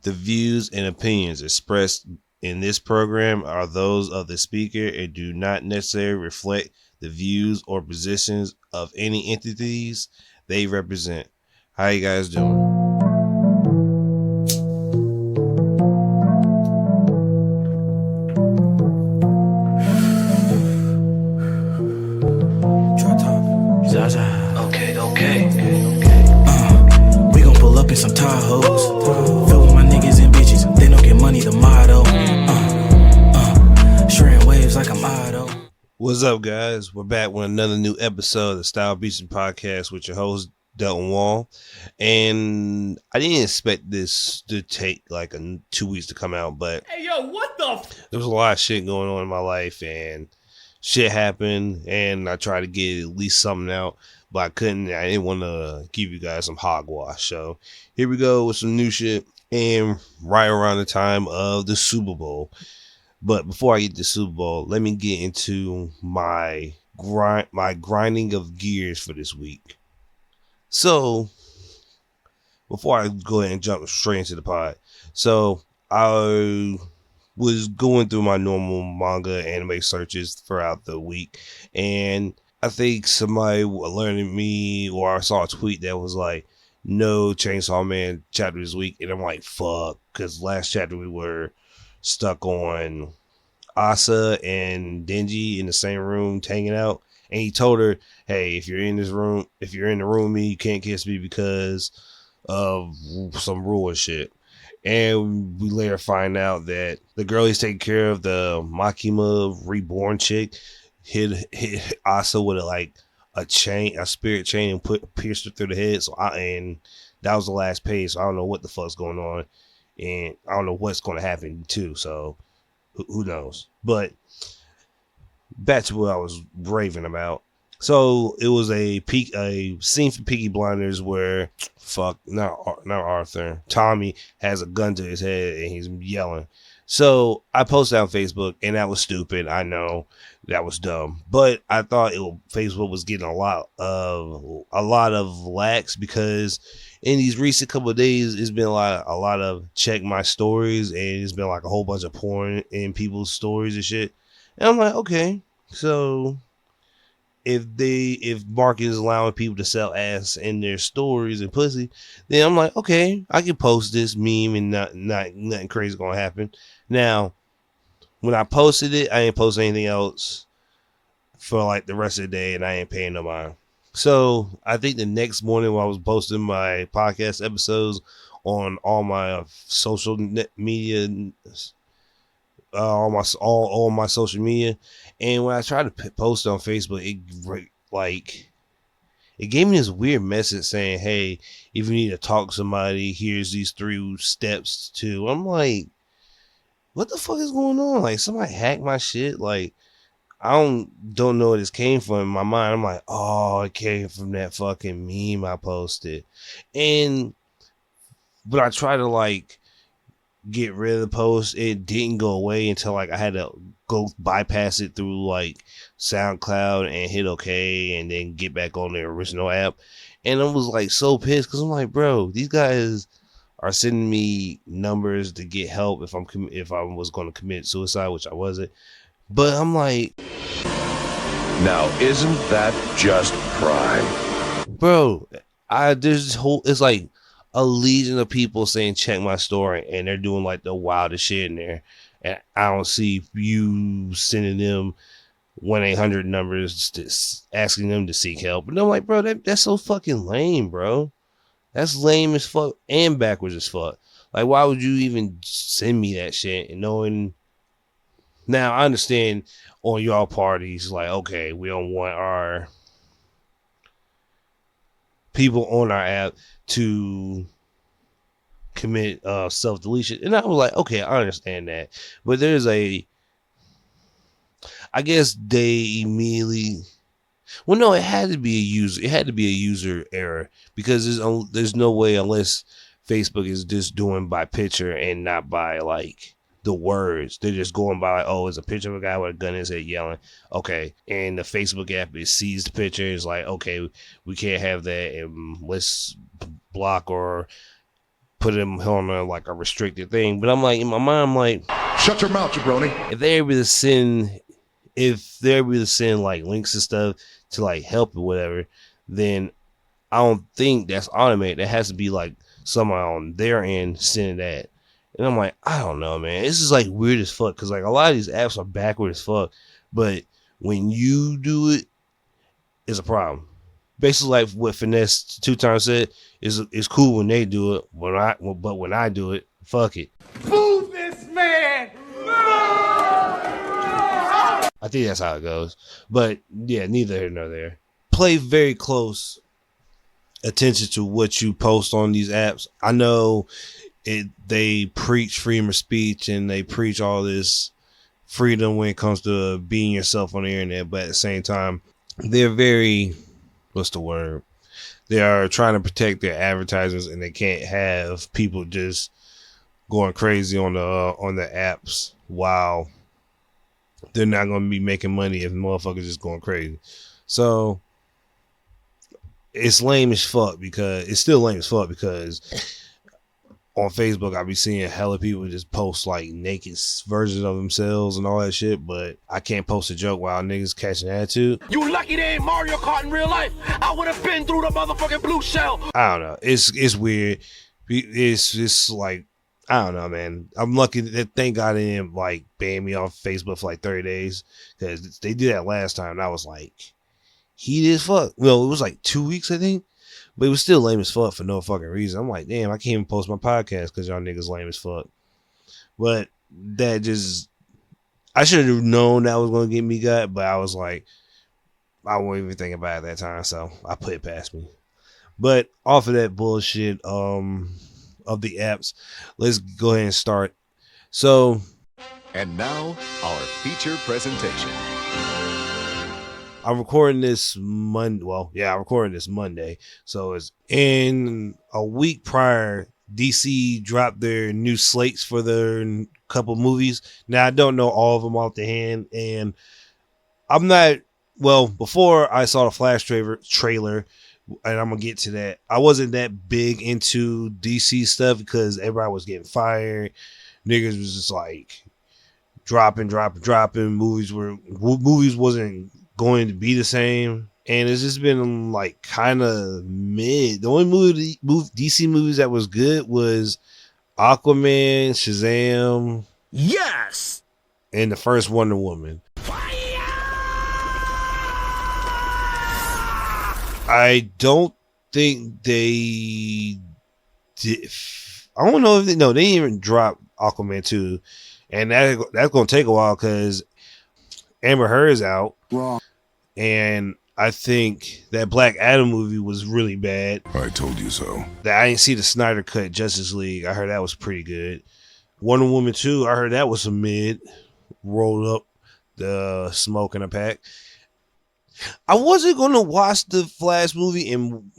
The views and opinions expressed in this program are those of the speaker and do not necessarily reflect the views or positions of any entities they represent. How you guys doing? DropTop. Zaza. Okay. We gon' pull up in some Tahoes. Fill with my niggas and bitches. They don't get money, the motto. Shredding waves like I'm Otto. What's up, guys? We're back with another new episode of the StyleBeasting podcast with your host, Delton Wall. And I didn't expect this to take like 2 weeks to come out, but Hey, yo, what the there was a lot of shit going on in my life, and shit happened, and I tried to get at least something out, but I couldn't. I didn't want to give you guys some hogwash. So here we go with some new shit, and right around the time of the Super Bowl. But before I get to the Super Bowl, let me get into my grinding of gears for this week. So before I go ahead and jump straight into the pod, so I was going through my normal manga anime searches throughout the week, and I think somebody alerted me, or I saw a tweet that was like, no Chainsaw Man chapter this week, and I'm like, fuck, because last chapter we were stuck on Asa and Denji in the same room hanging out, and he told her, hey, if you're in the room with me, you can't kiss me because of some rule and shit. And we later find out that the girl he's taking care of, the Makima reborn chick, hit Asa with a spirit chain, and pierced her through the head. And that was the last page. So I don't know what the fuck's going on, and I don't know what's going to happen too. So who knows? But back to what I was raving about. So it was a scene for Peaky Blinders where not Arthur, Tommy has a gun to his head and he's yelling. So I posted on Facebook, and that was stupid. I know that was dumb, but I thought Facebook was getting a lot of lax, because in these recent couple of days it's been a lot of check my stories, and it's been like a whole bunch of porn in people's stories and shit. And I'm like, okay, so if market is allowing people to sell ass in their stories and pussy, then I'm like, okay, I can post this meme and nothing crazy gonna happen. Now, when I posted it, I ain't post anything else for like the rest of the day, and I ain't paying no mind. So I think the next morning, when I was posting my podcast episodes on all my social media, all my social media, and when I tried to post on Facebook, it gave me this weird message saying, hey, if you need to talk to somebody, here's these 3 steps to. I'm like, what the fuck is going on? Like, somebody hacked my shit? Like, I don't know where this came from. In my mind, I'm like, oh, it came from that fucking meme I posted. But I tried to get rid of the post. It didn't go away until I had to go bypass it through SoundCloud and hit OK, and then get back on the original app. And I was so pissed, because I'm like, bro, these guys are sending me numbers to get help if I was going to commit suicide, which I wasn't. But I'm like, now isn't that just prime? Bro, there's this whole, it's like a legion of people saying check my story, and they're doing the wildest shit in there, and I don't see you sending them 1-800 numbers asking them to seek help. And I'm like, bro, that's so fucking lame, bro. That's lame as fuck and backwards as fuck. Like, why would you even send me that shit? And knowing, now I understand on y'all parties, okay, we don't want our people on our app to commit self-deletion. And I was like, okay, I understand that. But I guess they immediately, well, no, it had to be a user error, because there's no way, unless Facebook is just doing by picture and not by the words. They're just going by oh, it's a picture of a guy with a gun in his head yelling. Okay. And the Facebook app, it sees the picture. It's like, okay, we can't have that, and let's block or put him on like a restricted thing. But I'm like, in my mind, I'm like, shut your mouth, jabroni. if they're able to send like links and stuff to like help or whatever, then I don't think that's automated. That has to be like someone on their end sending that. And I'm like, I don't know, man. This is like weird as fuck because like a lot of these apps are backward as fuck. But when you do it, it's a problem. Basically, like what Finesse 2 times said, is cool when they do it. But when I do it, fuck it. Move this man! I think that's how it goes. But yeah, neither here nor there. Play very close attention to what you post on these apps. I know they preach freedom of speech and they preach all this freedom when it comes to being yourself on the internet, but at the same time, they're very, what's the word? They are trying to protect their advertisers, and they can't have people just going crazy on the apps while they're not going to be making money if motherfuckers just going crazy. So it's lame as fuck because it's still lame as fuck because on Facebook I be seeing hella people just post like naked versions of themselves and all that shit, but I can't post a joke while niggas catching attitude. You lucky they ain't Mario Kart in real life. I would have been through the motherfucking blue shell. I don't know. It's weird. It's just like, I don't know, man. I'm lucky that thank God they didn't like ban me off Facebook for like 30 days because they did that last time and I was like heated as fuck. Well, it was like 2 weeks, I think. But it was still lame as fuck for no fucking reason. I'm like, damn, I can't even post my podcast because y'all niggas lame as fuck. But that just, I should have known that was going to get me got, but I was like, I won't even think about it at that time, so I put it past me. But off of that bullshit of the apps, let's go ahead and start. So, and now, our feature presentation. I'm recording this Monday. Well, yeah, I'm recording this Monday. So it's in a week prior, DC dropped their new slates for their couple movies. Now, I don't know all of them off the hand. And I'm not, well, before I saw the Flash trailer, and I'm going to get to that, I wasn't that big into DC stuff because everybody was getting fired. Niggas was just like dropping. Movies wasn't going to be the same, and it's just been like kind of mid. The only DC movies that was good was Aquaman, Shazam, Yes! and the first Wonder Woman. I don't think they did. I don't know if they didn't even drop Aquaman 2, and that's gonna take a while because Amber Heard is out. Wrong. And I think that Black Adam movie was really bad. I told you so. I didn't see the Snyder Cut Justice League. I heard that was pretty good. Wonder Woman 2, I heard that was some mid. Rolled up the smoke in a pack. I wasn't going to watch the Flash movie, and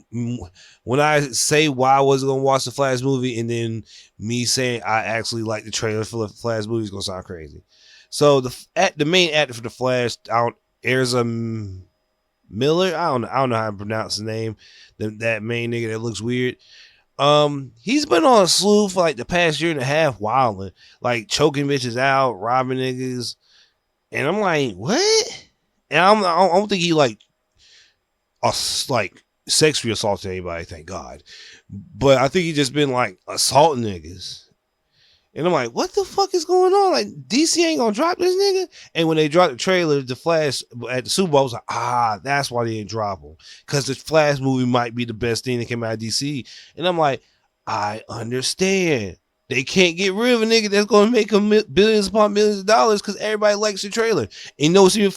when I say why I wasn't going to watch the Flash movie, and then me saying I actually like the trailer for the Flash movie is going to sound crazy. So the main actor for the Flash, Ezra Miller, I don't know how to pronounce the name. That main nigga that looks weird. He's been on a slew for like the past year and a half, wilding, like choking bitches out, robbing niggas, and I'm like, what? And I don't think he like sexually assaulted anybody, thank God. But I think he just been like assaulting niggas. And I'm like, what the fuck is going on? Like, DC ain't gonna drop this nigga? And when they dropped the trailer, the Flash at the Super Bowl, I was like, that's why they didn't drop him. Because the Flash movie might be the best thing that came out of DC. And I'm like, I understand. They can't get rid of a nigga that's gonna make them billions upon millions of dollars because everybody likes the trailer. And you know what's even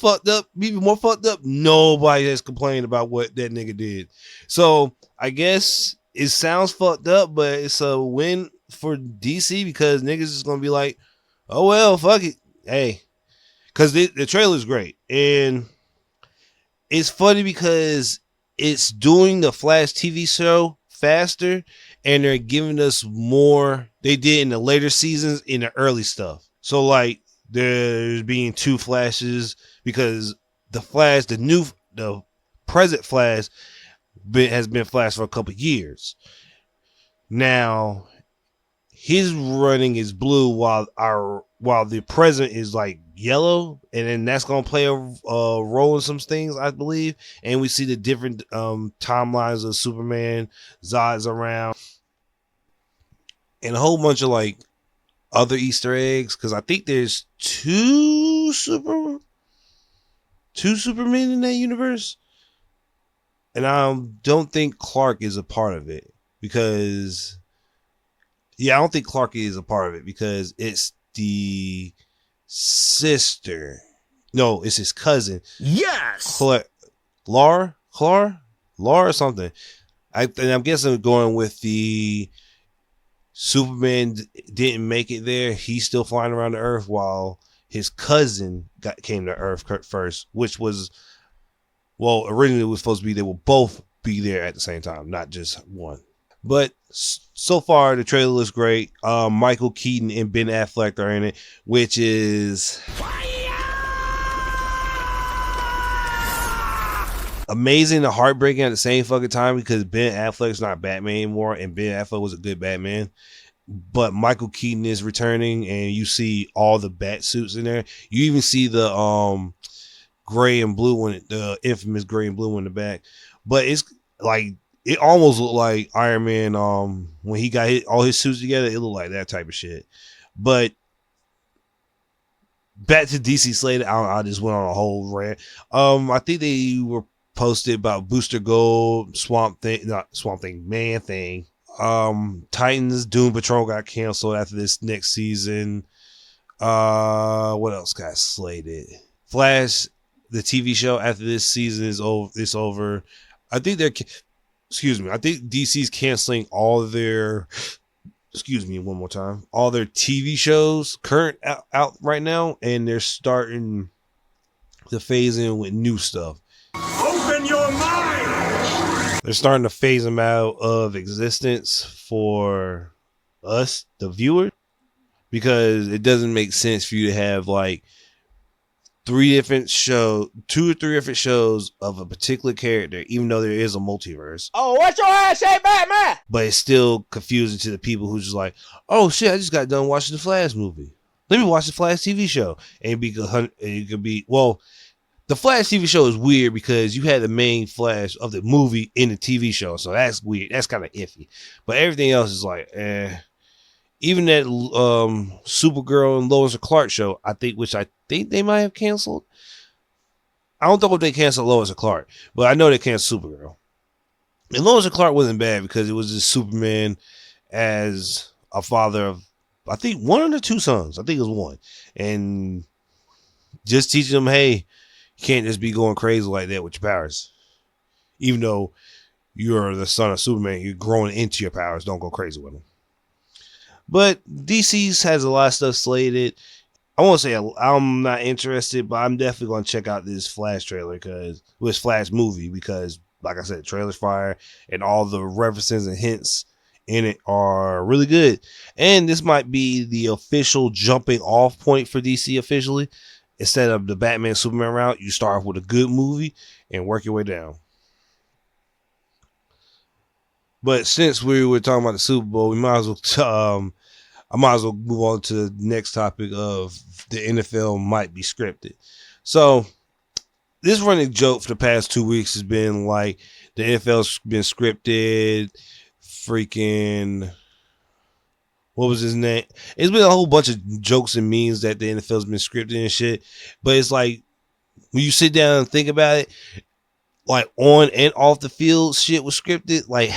more fucked up? Nobody has complained about what that nigga did. So I guess it sounds fucked up, but it's a win for DC because niggas is gonna be like, oh well, fuck it, hey, because the trailer is great and it's funny because it's doing the Flash TV show faster and they're giving us more they did in the later seasons in the early stuff. So like there's being 2 Flashes because the Flash, the present Flash has been Flash for a couple years now. his running is blue while the present is like yellow, and then that's gonna play a role in some things, I believe. And we see the different timelines of Superman, Zod's around, and a whole bunch of like other Easter eggs, because I think there's two Supermen in that universe, and I don't think Clark is a part of it because. Yeah, I don't think Clark is a part of it because it's the sister. No, it's his cousin. Yes. Laura or something. And I'm guessing going with the Superman didn't make it there. He's still flying around the Earth while his cousin came to Earth first, which was, well, originally it was supposed to be they will both be there at the same time, not just one. But so far, the trailer looks great. Michael Keaton and Ben Affleck are in it, which is amazing and heartbreaking at the same fucking time, because Ben Affleck's not Batman anymore, and Ben Affleck was a good Batman. But Michael Keaton is returning, and you see all the bat suits in there. You even see the gray and blue one, the infamous gray and blue one in the back. But it's like, it almost looked like Iron Man when he got all his suits together. It looked like that type of shit. But back to DC Slated, I just went on a whole rant. I think they were posted about Booster Gold, Man Thing. Titans, Doom Patrol got canceled after this next season. What else got slated? Flash, the TV show, after this season is over. It's over. I think I think DC's canceling all their, one more time, all their TV shows current out right now, and they're starting to phase in with new stuff. Open your mind. They're starting to phase them out of existence for us, the viewer, because it doesn't make sense for you to have like two or three different shows of a particular character, even though there is a multiverse. Oh, what your ass say, Batman? But it's still confusing to the people who's just like, oh shit, I just got done watching the Flash movie. Let me watch the Flash TV show. And it could be, well, the Flash TV show is weird because you had the main Flash of the movie in the TV show. So that's weird. That's kind of iffy. But everything else is like, even that Supergirl and Lois and Clark show, which I think they might have canceled. I don't know if they canceled Lois and Clark, but I know they canceled Supergirl. And Lois and Clark wasn't bad because it was just Superman as a father of, I think, one of the two sons. I think it was one. And just teaching them, hey, you can't just be going crazy like that with your powers. Even though you're the son of Superman, you're growing into your powers. Don't go crazy with them. But DC's has a lot of stuff slated. I won't say I'm not interested, but I'm definitely going to check out this Flash trailer, this Flash movie, because, like I said, the trailer's fire, and all the references and hints in it are really good. And this might be the official jumping off point for DC officially. Instead of the Batman Superman route, you start off with a good movie and work your way down. But since we were talking about the Super Bowl, we might as well I might as well move on to the next topic of the NFL might be scripted. So this running joke for the past 2 weeks has been like the NFL's been scripted. Freaking, what was his name? It's been a whole bunch of jokes and memes that the NFL's been scripted and shit. But it's like when you sit down and think about it, like on and off the field shit was scripted. Like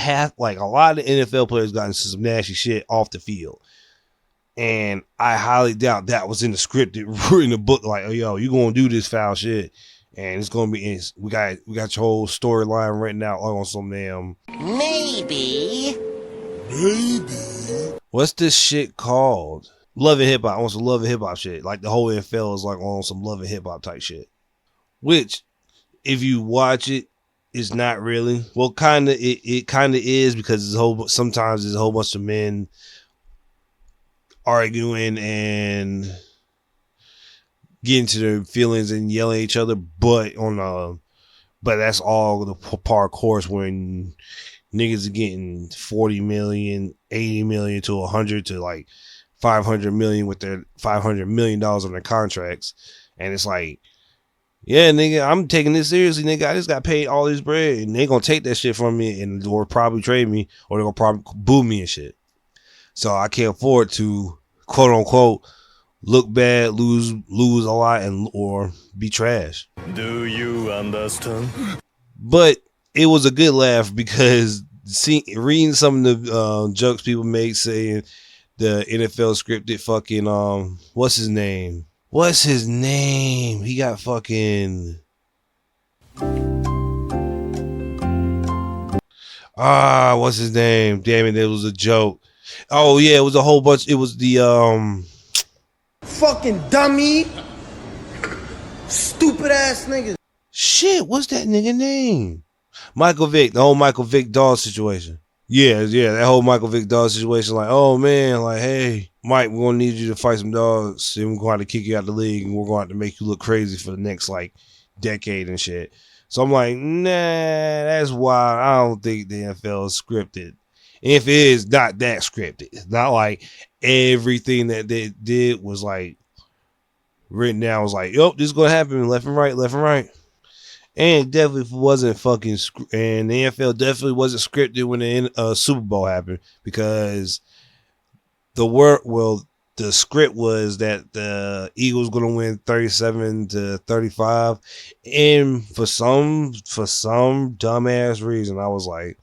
a lot of NFL players got into some nasty shit off the field. And I highly doubt that was in the script, in the book. Like, oh, yo, you gonna do this foul shit, and it's gonna be. We got your whole storyline written out on some damn. Maybe. What's this shit called? Love and Hip Hop. On some Love and Hip Hop shit. Like the whole NFL is like on some Love and Hip Hop type shit. Which, if you watch it, is not really. Well, kinda. It kinda is, because sometimes there's a whole bunch of men arguing and getting to their feelings and yelling at each other, but that's all the par course when Niggas are getting 40 million, 80 million to 100 to like 500 million with their $500 million on their contracts. And it's like, yeah, nigga, I'm taking this seriously, nigga. I just got paid all this bread, and they gonna take that shit from me, and or probably trade me, or they gonna probably boo me and shit. So I can't afford to, quote unquote, look bad, lose a lot, and or be trash. Do you understand? But it was a good laugh because reading some of the jokes people make saying the NFL scripted fucking what's his name? What's his name? He got fucking what's his name? Damn it, it was a joke. Oh yeah, it was a whole bunch. It was the fucking dummy, stupid ass niggas. Shit, what's that nigga name? Michael Vick, the whole Michael Vick dog situation. Yeah, that whole Michael Vick dog situation. Like, oh man, like, hey, Mike, we're gonna need you to fight some dogs, and we're going to kick you out of the league, and we're going to make you look crazy for the next like decade and shit. So I'm like, nah, that's why I don't think the NFL is scripted. If it is, not that scripted. It's not like everything that they did was like written down. Was like, yo, this is gonna happen left and right, left and right. And it definitely wasn't fucking, and the NFL definitely wasn't scripted when the Super Bowl happened, because the script was that the Eagles going to win 37-35, and for some dumbass reason, I was like,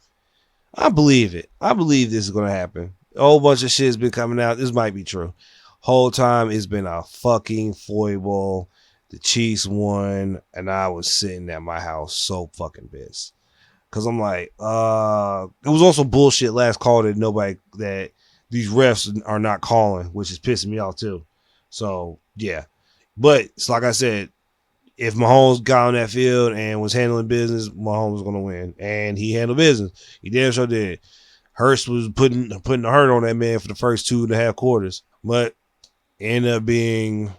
I believe it. I believe this is going to happen. A whole bunch of shit's been coming out. This might be true. Whole time it's been a fucking foible. The Chiefs won, and I was sitting at my house so fucking pissed. Cause I'm like, it was also bullshit last call that these refs are not calling, which is pissing me off too. So yeah. But it's like I said, if Mahomes got on that field and was handling business, Mahomes was gonna win. And he handled business. He damn sure did. Hurst was putting the hurt on that man for the first 2.5 quarters. But ended up being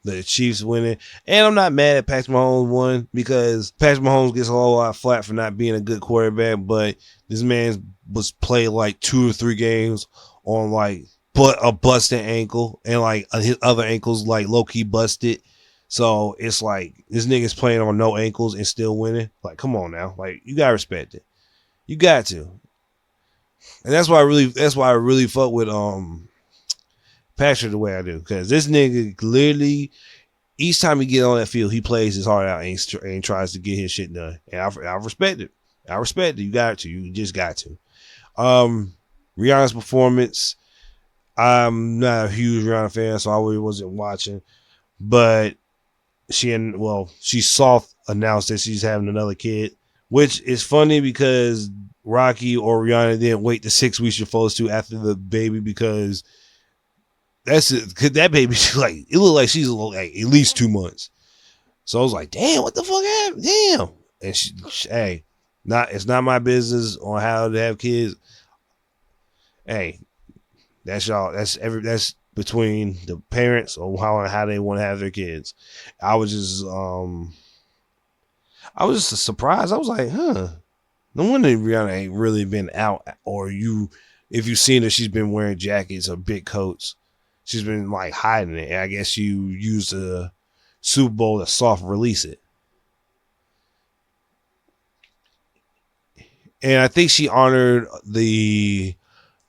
the Chiefs winning. And I'm not mad at Patrick Mahomes won, because Patrick Mahomes gets a whole lot of flat for not being a good quarterback, but this man was played like 2 or 3 games on like a busted ankle, and like his other ankles like low-key busted. So it's like this nigga's playing on no ankles and still winning. Like, come on now. Like, you gotta respect it. You got to. And that's why I really fuck with Patrick the way I do, because this nigga literally, each time he get on that field, he plays his heart out and tries to get his shit done. And I respect it. I respect it. You got to. You just got to. Rihanna's performance, I'm not a huge Rihanna fan, so I really wasn't watching. But she soft announced that she's having another kid, which is funny because Rocky or Rihanna didn't wait the 6 weeks you're supposed to after the baby, because that's it. Cause that baby, like, it looked like she's like at least 2 months. So I was like, damn, what the fuck happened? Damn. And it's not my business on how to have kids. Hey, that's y'all. That's between the parents or how they want to have their kids. I was just surprised. I was like, huh. No wonder Rihanna ain't really been out, or if you've seen her, she's been wearing jackets or big coats. She's been like hiding it. And I guess you used the Super Bowl to soft release it. And I think she honored the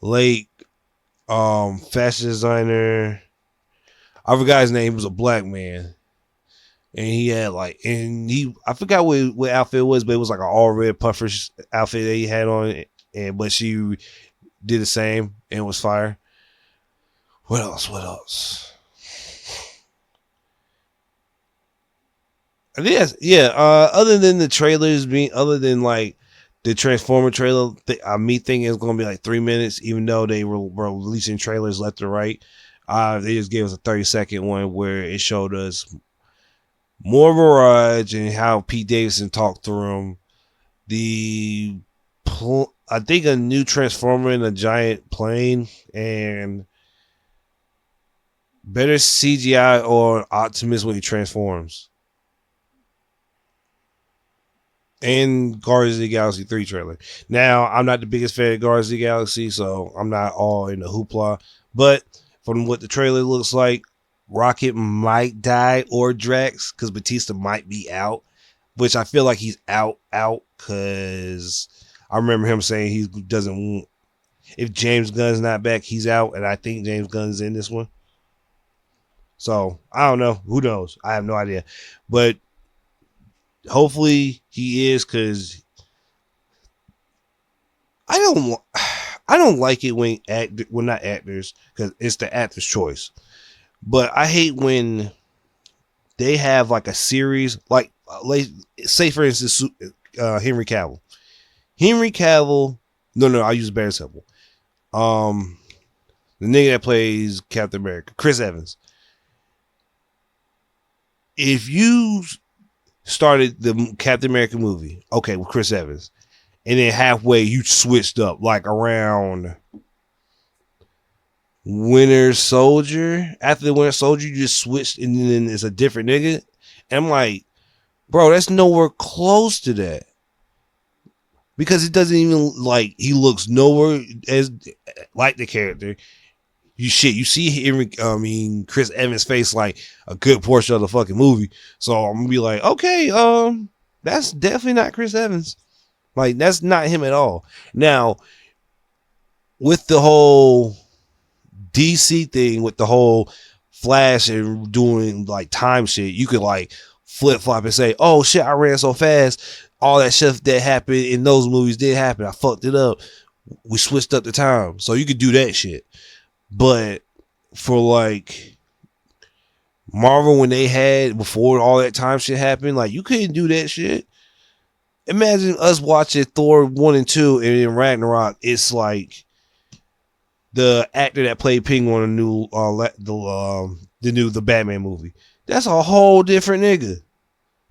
late fashion designer. I forgot his name. He was a black man. And he had I forgot what outfit it was, but it was like an all red puffer outfit that he had on, but she did the same and it was fire. What else? Yeah. Other than the trailers other than like the Transformer trailer, me thinking it's gonna be like 3 minutes, even though they were releasing trailers left and right. They just gave us a 30-second one where it showed us more Mirage and how Pete Davidson talked through him. I think a new Transformer in a giant plane, and better CGI or Optimus when he transforms. and Guardians of the Galaxy 3 trailer. Now, I'm not the biggest fan of Guardians of the Galaxy, so I'm not all in the hoopla. But from what the trailer looks like, Rocket might die or Drax, because Batista might be out, which I feel like he's out, because I remember him saying he doesn't want, if James Gunn's not back, he's out, and I think James Gunn's in this one. So, I don't know. Who knows? I have no idea. But hopefully he is, because I don't like it when not actors, because it's the actor's choice. But I hate when they have like a series, like say for instance, Henry Cavill. No, I'll use a better example. The nigga that plays Captain America, Chris Evans. If you started the Captain America movie, okay, with Chris Evans, and then halfway you switched up, like around Winter Soldier. After the Winter Soldier, you just switched, and then it's a different nigga. And I'm like, bro, that's nowhere close to that. Because it doesn't even, like, he looks nowhere as like the character. You see Chris Evans' face like a good portion of the fucking movie. So I'm gonna be like, okay, that's definitely not Chris Evans. Like, that's not him at all. Now, with the whole DC thing, with the whole Flash and doing like time shit, you could like flip flop and say, oh shit, I ran so fast. All that shit that happened in those movies did happen. I fucked it up. We switched up the time. So you could do that shit. But for like Marvel, when they had, before all that time shit happened, like you couldn't do that shit. Imagine us watching Thor 1 and 2 and in Ragnarok, it's like the actor that played Penguin in the Batman movie. That's a whole different nigga.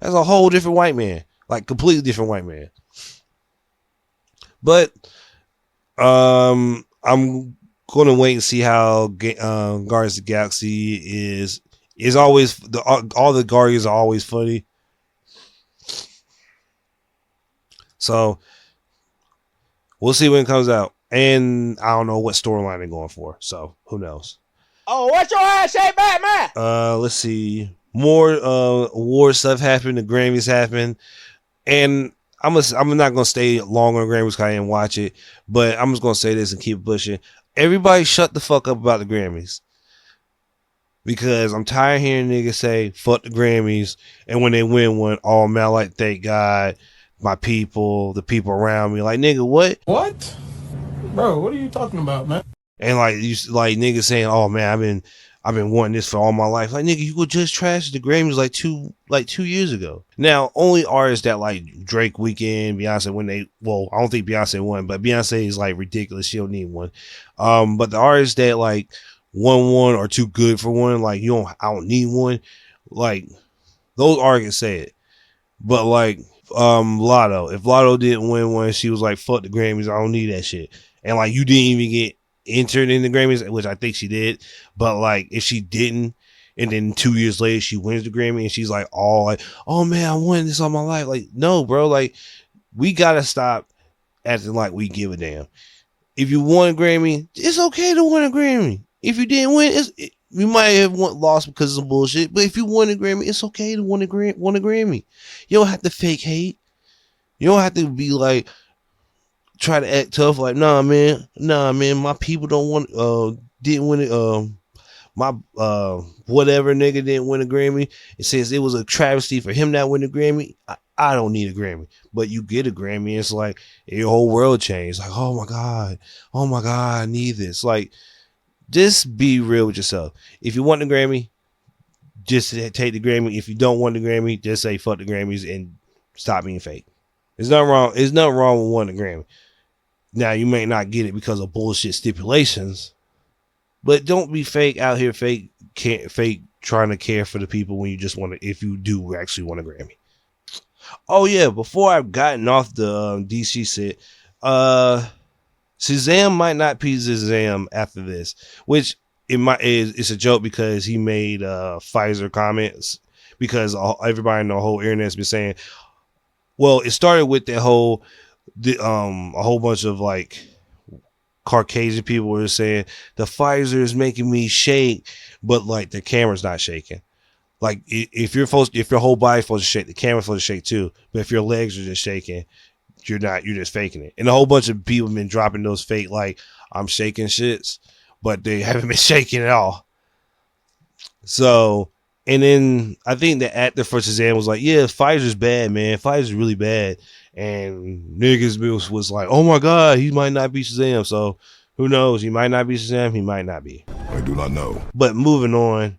That's a whole different white man. Like completely different white man. But I'm gonna wait and see how Guardians of the Galaxy is always all the Guardians are always funny. So we'll see when it comes out. And I don't know what storyline they're going for. So who knows? Oh, what your ass say, Batman? Let's see. More award stuff happened. The Grammys happened. And I'm not gonna stay long on Grammys because I didn't watch it. But I'm just gonna say this and keep pushing. Everybody shut the fuck up about the Grammys. Because I'm tired of hearing niggas say fuck the Grammys, and when they win one, oh man, I like, thank God, my people, the people around me. Like, nigga, what? What? Bro, what are you talking about, man? And like niggas saying, oh man, I've been wanting this for all my life. Like, nigga, you could just trash the Grammys like 2 years ago. Now, only artists that like Drake, Weeknd, Beyonce, I don't think Beyonce won, but Beyonce is like ridiculous. She don't need one. But the artists that like won one or too good for one, like I don't need one. Like, those artists say it. But like Lotto, if Lotto didn't win one, she was like, fuck the Grammys, I don't need that shit. And like, you didn't even get entered in the Grammys, which I think she did. But like, if she didn't, and then 2 years later she wins the Grammy and she's like, all like, oh man, I won this all my life. Like, no, bro, like, we gotta stop acting like we give a damn. If you won a Grammy, it's okay to win a Grammy. If you didn't win, you might have lost because of some bullshit. But if you won a Grammy, it's okay to win a Grammy. You don't have to fake hate. You don't have to be like, try to act tough, like, nah man, my people didn't win it, my whatever nigga didn't win a Grammy. It says it was a travesty for him not winning a Grammy. I don't need a Grammy. But you get a Grammy, it's like your whole world changed. Like, oh my god, I need this. Like, just be real with yourself. If you want the Grammy, just take the Grammy. If you don't want the Grammy, just say fuck the Grammys and stop being fake. There's nothing wrong. There's nothing wrong with wanting a Grammy. Now, you may not get it because of bullshit stipulations, but don't be fake out here, fake trying to care for the people when you just want to, if you do actually want a Grammy. Oh yeah, before I've gotten off the DC set, Shazam might not be Shazam after this, which it's a joke because he made Pfizer comments, because everybody in the whole internet's been saying, well, it started with that a whole bunch of like Caucasian people were saying the Pfizer is making me shake, but like the camera's not shaking. Like if your whole body's supposed to shake, the camera's supposed to shake too. But if your legs are just shaking, you're not. You're just faking it. And a whole bunch of people have been dropping those fake like I'm shaking shits, but they haven't been shaking at all. So, and then I think the actor for Shazam was like, "Yeah, Pfizer's bad, man. Pfizer's really bad." And niggas was like, "Oh my god, he might not be Shazam." So who knows? He might not be Shazam. He might not be. I do not know. But moving on.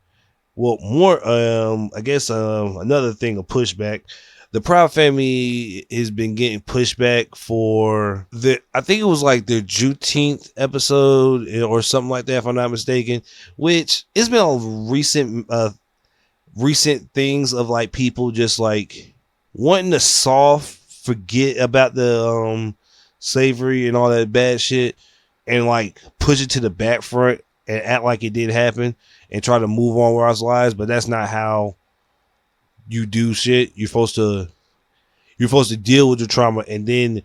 Well, more, I guess, another thing, a pushback. The Proud Family has been getting pushback for I think it was like their Juneteenth episode or something like that, if I'm not mistaken, which it's been a recent things of like people just like wanting to forget about the, slavery and all that bad shit and like push it to the back front and act like it did happen and try to move on with our lives, but that's not how you do shit. You're supposed to deal with the trauma and then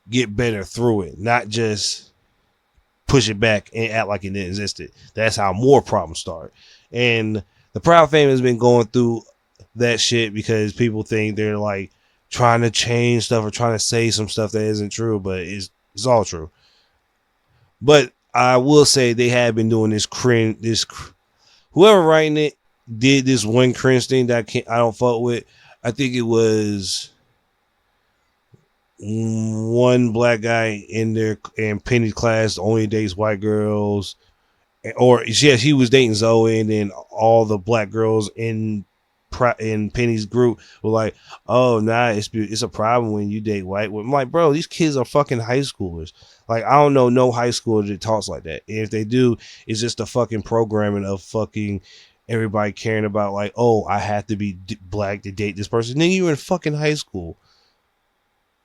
get better through it, not just push it back and act like it didn't exist. That's how more problems start. And the Proud Family has been going through that shit because people think they're like trying to change stuff or trying to say some stuff that isn't true, but it's all true. But I will say they have been doing this whoever writing it did this one cringe thing that I don't fuck with. I think it was one black guy in Penny's class only dates white girls, or yes, he was dating Zoe, and then all the black girls in Penny's group were like, "Oh, nah, it's a problem when you date white women." I'm like, bro, these kids are fucking high schoolers. Like, I don't know no high schooler that talks like that. And if they do, it's just the fucking programming of fucking everybody caring about like, oh, I have to be black to date this person. Nigga, you're in fucking high school.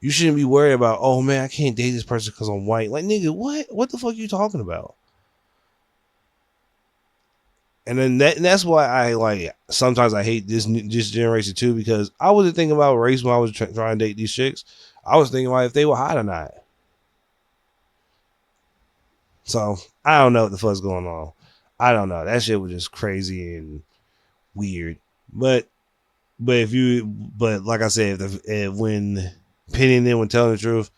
You shouldn't be worried about, oh man, I can't date this person because I'm white. Like, nigga, what the fuck are you talking about? And then that's why I like sometimes I hate this generation too, because I wasn't thinking about race when I was trying to date these chicks. I was thinking about if they were hot or not. So I don't know what the fuck's going on. I don't know. That shit was just crazy and weird. But like I said, when Penny and them were telling the truth,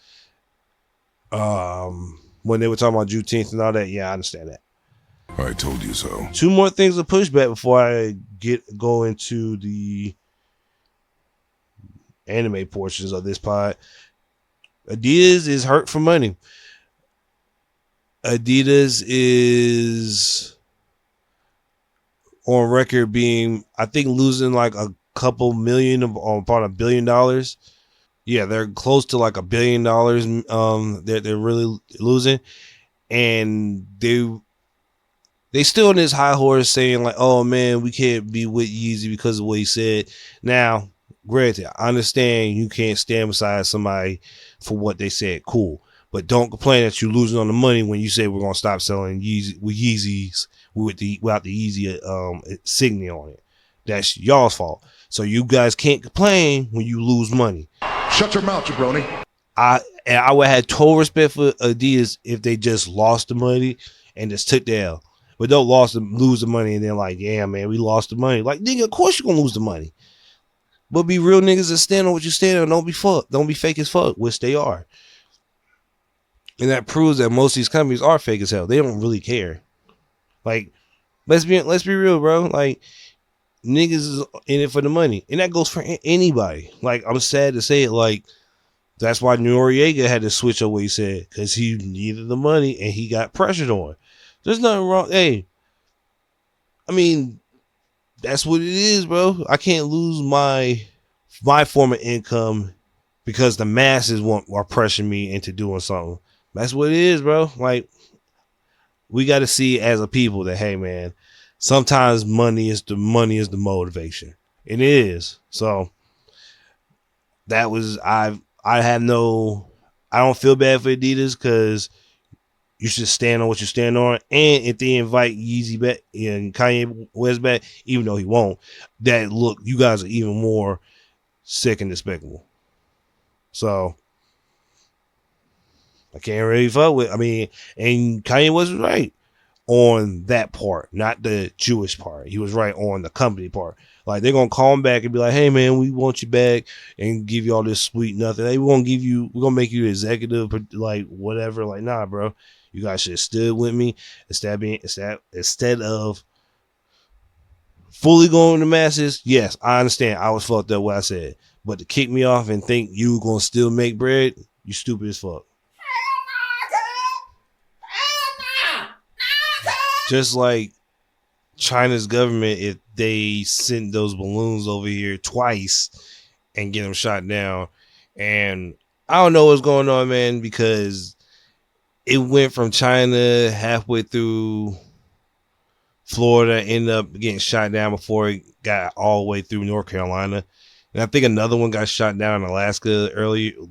when they were talking about Juneteenth and all that, yeah, I understand that. I told you so. Two more things to push back before I go into the anime portions of this pod. Adidas is hurt for money. Adidas is on record being, I think, losing like a couple million upon $1 billion. Yeah, they're close to like $1 billion. They're really losing, and they still on this high horse saying like, oh man, we can't be with Yeezy because of what he said. Now, granted, I understand you can't stand beside somebody for what they said. Cool. But don't complain that you're losing on the money when you say we're gonna stop selling Yeezys without the Yeezy insignia on it. That's y'all's fault. So you guys can't complain when you lose money. Shut your mouth, jabroni. I would have total respect for Adidas if they just lost the money and just took the L. But don't lose the money and then like, yeah, man, we lost the money. Like, nigga, of course you're gonna lose the money. But be real niggas and stand on what you stand on. Don't be fake as fuck, which they are. And that proves that most of these companies are fake as hell. They don't really care. Like, let's be real, bro. Like, niggas is in it for the money. And that goes for anybody. Like, I'm sad to say it, like, that's why Noriega had to switch up what he said. Because he needed the money and he got pressured on. There's nothing wrong. Hey, I mean, that's what it is, bro. I can't lose my form of income because the masses are pressuring me into doing something. That's what it is, bro. Like, we got to see as a people that, hey, man, sometimes money is the motivation. It is. So that was, I don't feel bad for Adidas because you should stand on what you stand on. And if they invite Yeezy back and Kanye West back, even though he won't, that look, you guys are even more sick and despicable. So I can't really fuck with. I mean, and Kanye was right on that part, not the Jewish part. He was right on the company part. Like, they're gonna call him back and be like, "Hey man, we want you back and give you all this sweet nothing. Hey, we're gonna make you executive, like whatever." Like, nah, bro, you guys should have stood with me instead of fully going to masses. Yes, I understand. I was fucked up what I said, but to kick me off and think you were gonna still make bread, you stupid as fuck. Just like China's government, if they sent those balloons over here twice and get them shot down. And I don't know what's going on, man, because it went from China halfway through Florida, ended up getting shot down before it got all the way through North Carolina. And I think another one got shot down in Alaska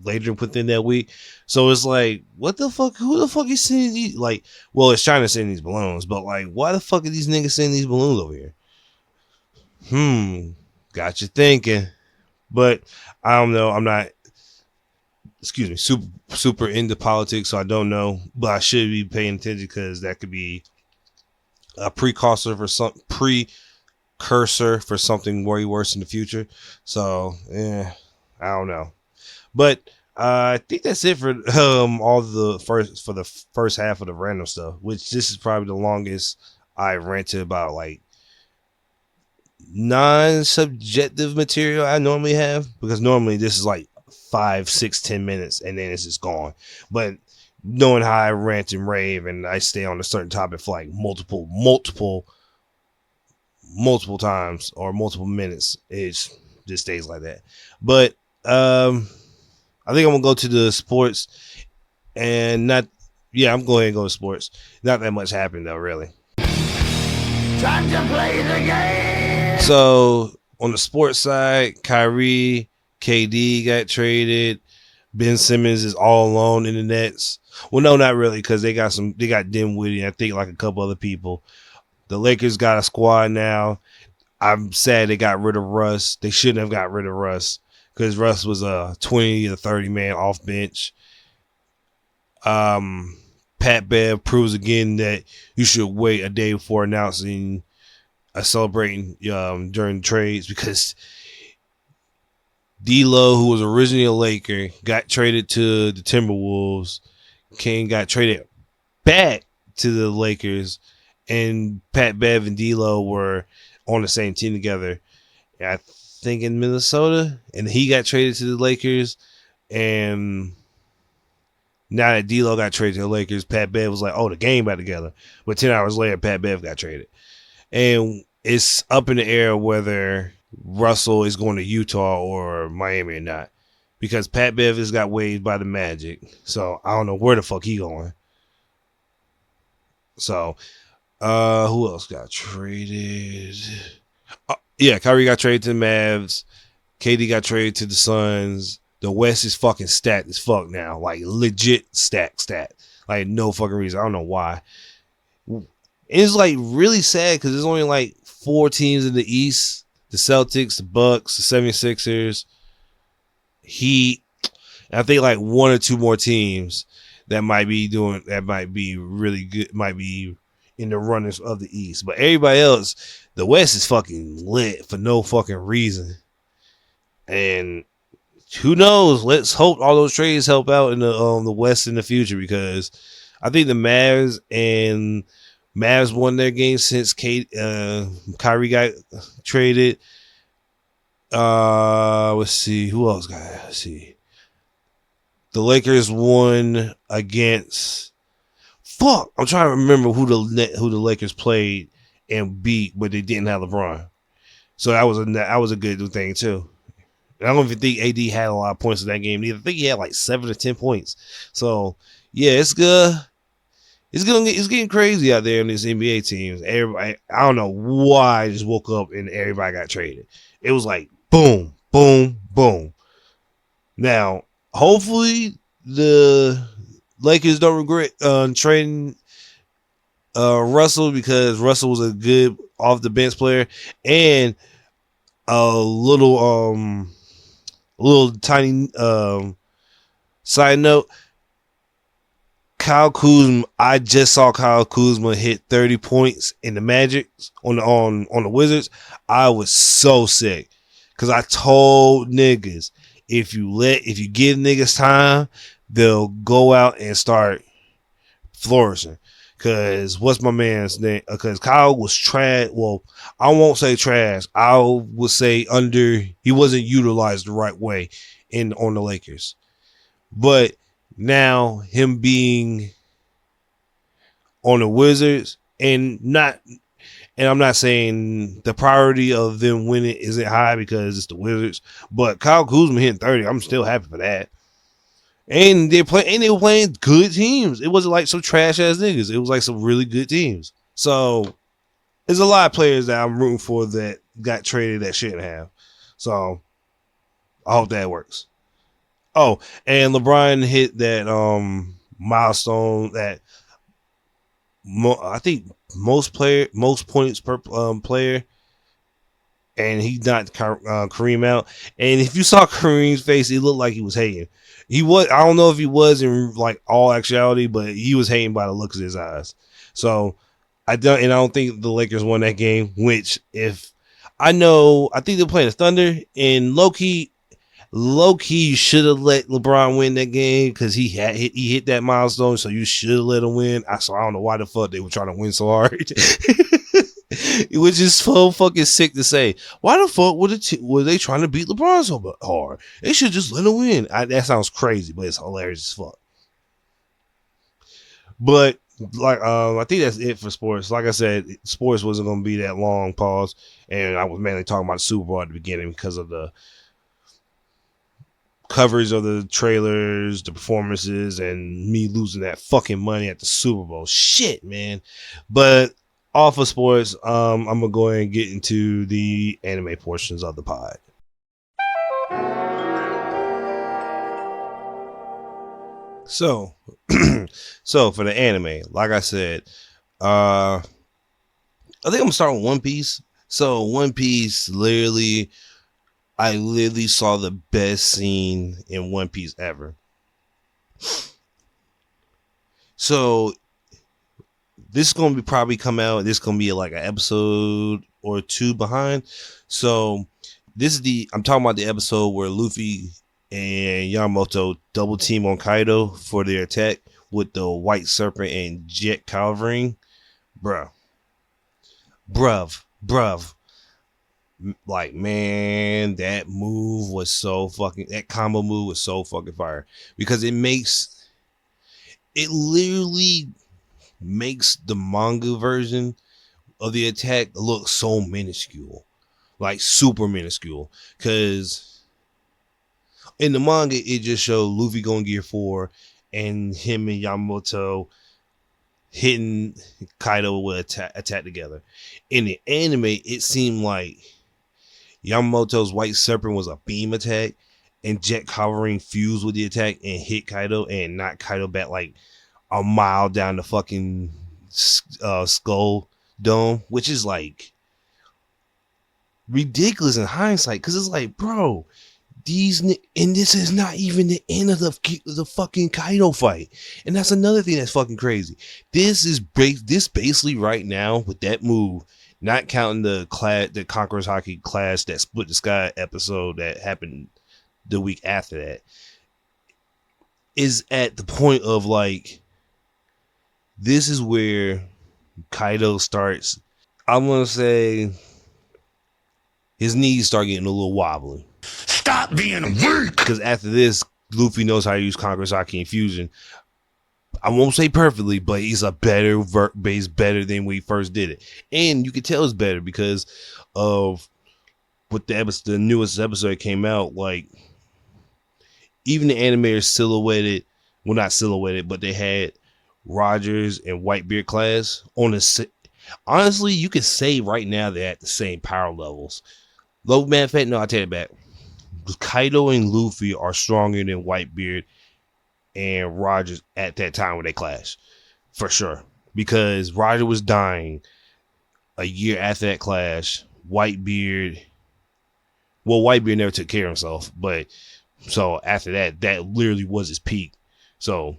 later within that week. So it's like, what the fuck? Who the fuck is sending these? Like, well, it's China sending these balloons, but like, why the fuck are these niggas sending these balloons over here? Got you thinking. But I don't know. I'm not, super into politics, so I don't know. But I should be paying attention because that could be a precursor for something way worse in the future. So I don't know. But I think that's it for all the first half of the random stuff, which this is probably the longest I ranted about like non-subjective material I normally have, because normally this is like 5, 6, 10 minutes and then it's just gone. But knowing how I rant and rave and I stay on a certain topic for like multiple times or multiple minutes, it just stays like that. But I think I'm gonna go to the sports and I'm going to go to sports. Not that much happened though, really. Time to play the game. So on the sports side, Kyrie, KD got traded. Ben Simmons is all alone in the Nets. Well, no, not really, because they got Dinwiddie and I think like a couple other people. The Lakers got a squad now. I'm sad they got rid of Russ. They shouldn't have got rid of Russ because Russ was a 20 to 30 man off bench. Pat Bev proves again that you should wait a day before announcing celebrating during trades, because D'Lo, who was originally a Laker, got traded to the Timberwolves. Kane got traded back to the Lakers, and Pat Bev and D'Lo were on the same team together, I think in Minnesota, and he got traded to the Lakers. And now that D'Lo got traded to the Lakers, Pat Bev was like, "Oh, the game back together." But 10 hours later, Pat Bev got traded, and it's up in the air whether Russell is going to Utah or Miami or not, because Pat Bev has got waived by the Magic, so I don't know where the fuck he going. So, who else got traded? Kyrie got traded to the Mavs. KD got traded to the Suns. The West is fucking stacked as fuck now, like legit stacked. Like no fucking reason. I don't know why. It's like really sad because there's only like 4 teams in the East: the Celtics, the Bucks, the 76ers, Heat. And I think like 1 or 2 more teams that might be really good, might be in the runners of the East. But everybody else, the West is fucking lit for no fucking reason. And who knows? Let's hope all those trades help out in the West in the future, because I think the Mavs won their game since Kyrie got traded. Let's see who else got. Let's see. The Lakers won against. Fuck, I'm trying to remember who the Lakers played and beat, but they didn't have LeBron. So that was a good thing too. And I don't even think AD had a lot of points in that game either. I think he had like 7 or 10 points. So yeah, it's good. It's getting crazy out there in these NBA teams. Everybody, I don't know why I just woke up and everybody got traded. It was like boom, boom, boom. Now, hopefully the Lakers don't regret trading Russell, because Russell was a good off the bench player and a little tiny Side note, Kyle Kuzma. I just saw Kyle Kuzma hit 30 points in the Magic on the Wizards. I was so sick because I told niggas if you give niggas time, they'll go out and start flourishing. Cause what's my man's name? Because Kyle was trash. Well, I won't say trash. I would say he wasn't utilized the right way on the Lakers. But now him being on the Wizards and I'm not saying the priority of them winning isn't high because it's the Wizards, but Kyle Kuzma hitting 30, I'm still happy for that. And they were playing good teams. It wasn't like some trash ass niggas. It was like some really good teams. So there's a lot of players that I'm rooting for that got traded that shouldn't have. So I hope that works. Oh, and LeBron hit that milestone that I think most points per player, and he knocked Kareem out. And if you saw Kareem's face, it looked like he was hating. He was. I don't know if he was in like all actuality, but he was hating by the looks of his eyes. So I don't think the Lakers won that game. Which I think they're playing the Thunder, and low key, you should have let LeBron win that game because he hit that milestone. So you should have let him win. I don't know why the fuck they were trying to win so hard. It was just so fucking sick to say. Why the fuck were they trying to beat LeBron so hard? They should just let him win. That sounds crazy, but it's hilarious as fuck. But like, I think that's it for sports. Like I said, sports wasn't going to be that long. Pause. And I was mainly talking about the Super Bowl at the beginning because of the coverage of the trailers, the performances, and me losing that fucking money at the Super Bowl. Shit, man. But off of sports, I'm gonna go ahead and get into the anime portions of the pod. So for the anime, like I said, I think I'm gonna start with One Piece. So One Piece, I literally saw the best scene in One Piece ever. So this is going to probably come out. This is going to be like an episode or two behind. So I'm talking about the episode where Luffy and Yamamoto double team on Kaido for their attack with the White Serpent and Jet covering. Bruv. Like, man, that move was that combo move was so fucking fire because it literally makes the manga version of the attack look so minuscule, like super minuscule. Because in the manga, it just showed Luffy going Gear 4 and him and Yamamoto hitting Kaido with attack together. In the anime, it seemed like Yamamoto's White Serpent was a beam attack, and Jet covering fused with the attack and hit Kaido and knocked Kaido back like a mile down the fucking skull dome, which is like ridiculous in hindsight because it's like, bro, and this is not even the end of the fucking Kaido fight, and that's another thing that's fucking crazy. This basically right now with that move, not counting the Conqueror's Hockey class that split the sky episode that happened the week after that, is at the point of like, this is where Kaido starts, I'm going to say, his knees start getting a little wobbly. Stop being weak! Because after this, Luffy knows how to use Conqueror's Hockey and Fusion. I won't say perfectly, but he's a better base, better than when he first did it. And you can tell it's better because of what the newest episode came out. Like, even the animators silhouetted, well, not silhouetted, but they had Rogers and Whitebeard class on the. Honestly, you could say right now they're at the same power levels. Low man fat, no, I take it back. Kaido and Luffy are stronger than Whitebeard and Rogers at that time when they clash, for sure. Because Roger was dying a year after that clash. Whitebeard never took care of himself, but So after that, that literally was his peak. So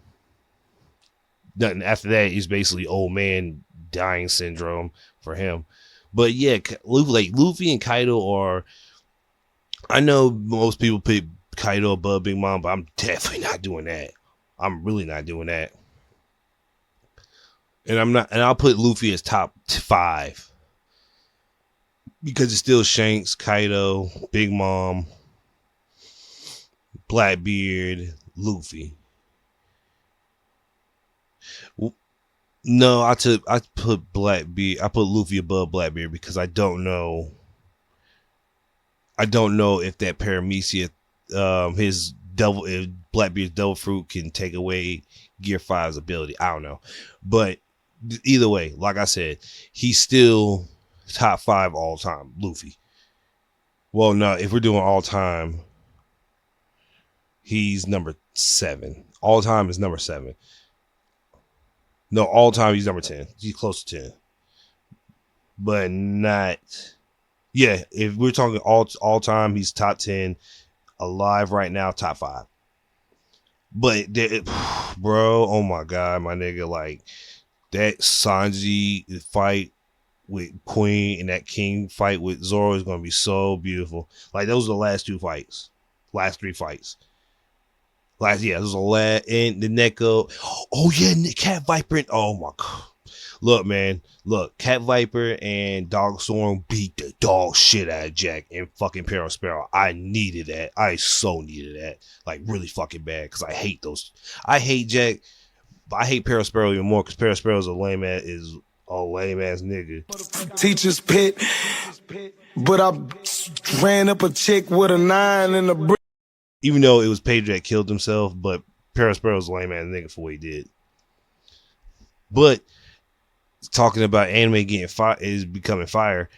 nothing after that is basically old man dying syndrome for him. But yeah, like Luffy and Kaido are. I know most people pick Kaido above Big Mom, but I'm definitely not doing that. I'm really not doing that. And I'm not, and I'll put Luffy as top 5 because it's still Shanks, Kaido, Big Mom, Blackbeard, Luffy. No, I put Blackbeard. I put Luffy above Blackbeard because I don't know if that Paramecia, his devil, if Blackbeard's devil fruit can take away Gear 5's ability. I don't know, but either way, like I said, he's still top 5 all time. Luffy. Well, no, if we're doing all time, he's number 7. All time is number 7. No, all time he's number 10. He's close to 10. But not. Yeah, if we're talking all time, he's top 10. Alive right now, top 5. But, bro, oh my God, my nigga, like, that Sanji fight with Queen and that King fight with Zoro is going to be so beautiful. Like, those are the last 2 fights. Last 3 fights. Those are the last, and the Neko. Oh, yeah, Cat Viper. Oh, my God. Look, man. Look, Cat Viper and Dog Storm beat the dog shit out of Jack and fucking Peril Sparrow. I needed that. I so needed that. Like, really fucking bad. Because I hate those. I hate Jack. But I hate Peril Sparrow even more because Peril Sparrow is a lame ass nigga. Teacher's pit. But I ran up a chick with a 9 and a brick. Even though it was Pedro that killed himself, but Peril Sparrow's a lame ass nigga for what he did. But talking about anime getting fire is becoming fire.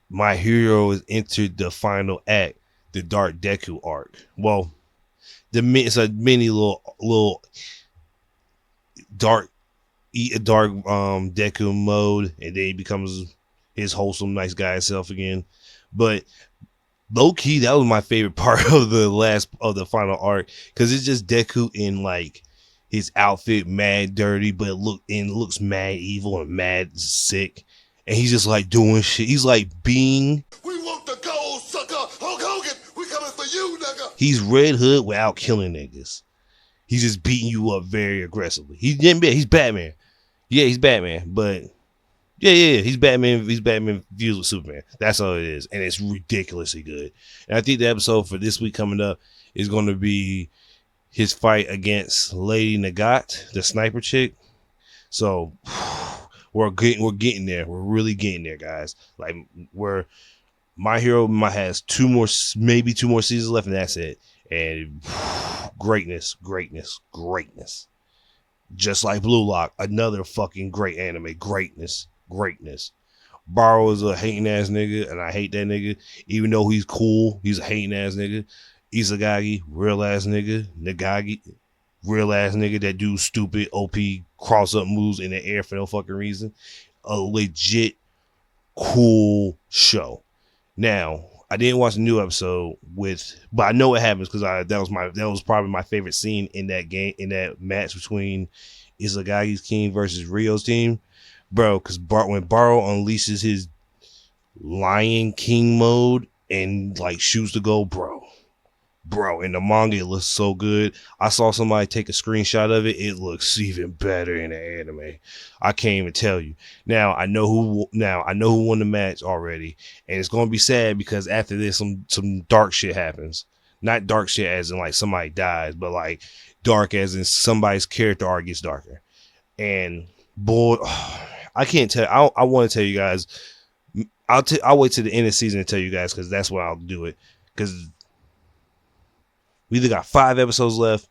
My hero has entered the final act, the Dark Deku arc. Well, it's a mini little dark Deku mode, and then he becomes his wholesome nice guy self again. But low key, that was my favorite part of the final arc because it's just Deku in like his outfit, mad dirty, but it looks mad evil and mad sick, and he's just like doing shit. He's like being. We want the gold, sucker. Hulk Hogan, we coming for you, nigga. He's Red Hood without killing niggas. He's just beating you up very aggressively. He's Batman. Yeah, he's Batman, but. Yeah, he's Batman. He's Batman fused with Superman. That's all it is, and it's ridiculously good. And I think the episode for this week coming up is going to be his fight against Lady Nagat, the sniper chick. So we're getting there. We're really getting there, guys. Like My Hero has maybe two more seasons left, and that's it. And greatness. Just like Blue Lock, another fucking great anime. Greatness. Barrow is a hating ass nigga, and I hate that nigga. Even though he's cool, he's a hating ass nigga. Isagagi, real ass nigga. Nagagi, real ass nigga that do stupid OP cross up moves in the air for no fucking reason. A legit cool show. Now, I didn't watch the new episode but I know what happens because that was probably my favorite scene in that match between Isagagi's team versus Rio's team. Bro, because when Barrow unleashes his Lion King mode and like shoots the goal, bro, in the manga it looks so good. I saw somebody take a screenshot of it. It looks even better in the anime. I can't even tell you. Now I know who won the match already, and it's gonna be sad because after this some dark shit happens. Not dark shit as in like somebody dies, but like dark as in somebody's character arc gets darker. And boy, I can't tell. I want to tell you guys. I'll wait till the end of the season to tell you guys because that's when I'll do it. Because we either got 5 episodes left,